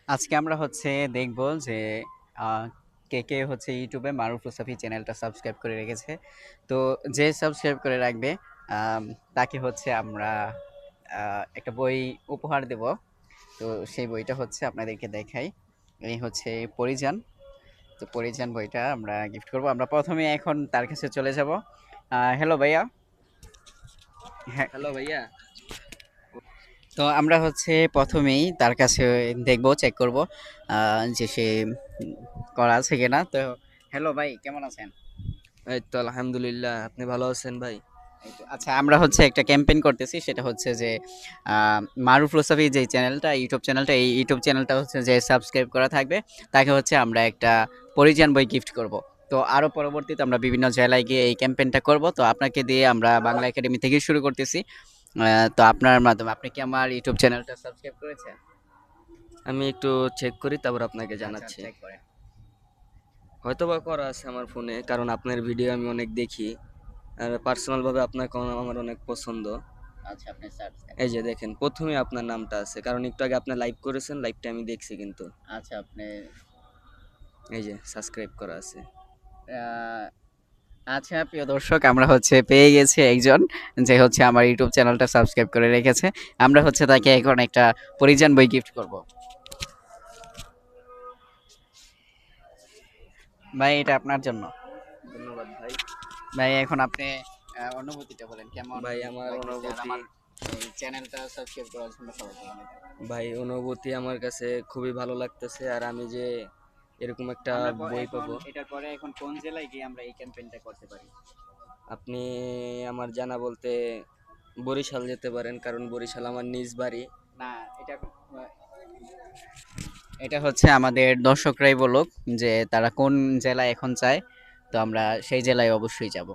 আজকে আমরা হচ্ছে দেখব যে কে কে হচ্ছে ইউটিউবে মারুফ রুসাফি চ্যানেলটা সাবস্ক্রাইব করে রেখেছে। তো যে সাবস্ক্রাইব করে রাখবে আম, তাকে হচ্ছে আমরা একটা বই উপহার দেব। তো সেই বইটা হচ্ছে আপনাদেরকে দেখাই। এই হচ্ছে পরিজান। তো পরিজান বইটা আমরা গিফট করব। আমরা প্রথমে এখন তার কাছে চলে যাব। হ্যালো ভাইয়া। হ্যাঁ, হ্যালো ভাইয়া। তো আমরা হচ্ছে প্রথমেই তার কাছে দেখব, চেক করব যে সে করা আছে কিনা। তো হ্যালো ভাই, কেমন আছেন? এই তো আলহামদুলিল্লাহ, আপনি ভালো আছেন ভাই? এই তো, আচ্ছা, আমরা হচ্ছে একটা ক্যাম্পেইন করতেছি, সেটা হচ্ছে যে মারুফ রুসাফি যে চ্যানেলটা, ইউটিউব চ্যানেলটা, এই ইউটিউব চ্যানেলটা হচ্ছে যে সাবস্ক্রাইব করা থাকবে তাকে হচ্ছে আমরা একটা পরিজান বই গিফট করব। তো আরো পরবর্তীতে আমরা বিভিন্ন জেলায় গিয়ে এই ক্যাম্পেইনটা করব। তো আপনাকে দিয়ে আমরা বাংলা একাডেমি থেকে শুরু করতেছি। তো আপনার মাধ্যমে আপনি কি আমার ইউটিউব চ্যানেলটা সাবস্ক্রাইব করেছেন? আমি একটু চেক করি, তারপর আপনাকে আচ্ছা, জানাচ্ছি। চেক করেন। হয়তোবা করা আছে আমার ফোনে, কারণ আপনার ভিডিও আমি অনেক দেখি। আর পার্সোনাল ভাবে আপনাকে আমার অনেক পছন্দ। আচ্ছা, আপনি সার্চ দেন। এই যে দেখেন, প্রথমে আপনার নামটা আছে, কারণ একটু আগে আপনি লাইভ করেছেন, লাইভটা আমি দেখছি কিন্তু। আচ্ছা, আপনি এই যে সাবস্ক্রাইব করা আছে। আহ, আচ্ছা প্রিয় দর্শক, আমরা হচ্ছে পেয়ে গেছি একজন যে হচ্ছে আমার ইউটিউব চ্যানেলটা সাবস্ক্রাইব করে রেখেছে। আমরা হচ্ছে তাকে এখন একটা পরিজান বই গিফট করব। ভাই, এটা আপনার জন্য। ধন্যবাদ ভাই। ভাই, এখন আপনি অনুভূতিটা বলেন, কেমন ভাই আমার লাগতেছে আর অনুভূতি, আমার এই চ্যানেলটা সাবস্ক্রাইব করার জন্য সবাইকে অনেক। ভাই অনুভূতি আমার কাছে খুবই ভালো লাগতেছে। আর আমি যে এরকম একটা আমরা বই এখন পাবো, এটার পরে এখন কোন জেলায় গিয়ে আমরা এই ক্যাম্পেইনটা করতে পারি? আপনি আমার জানা বলতে বরিশাল যেতে পারেন, কারণ বরিশাল আমার নিজ বাড়ি। না, এটা এটা হচ্ছে আমাদের দর্শকরাই বলুক যে তারা কোন জেলায় এখন চায়। তো আমরা সেই জেলায় অবশ্যই যাব।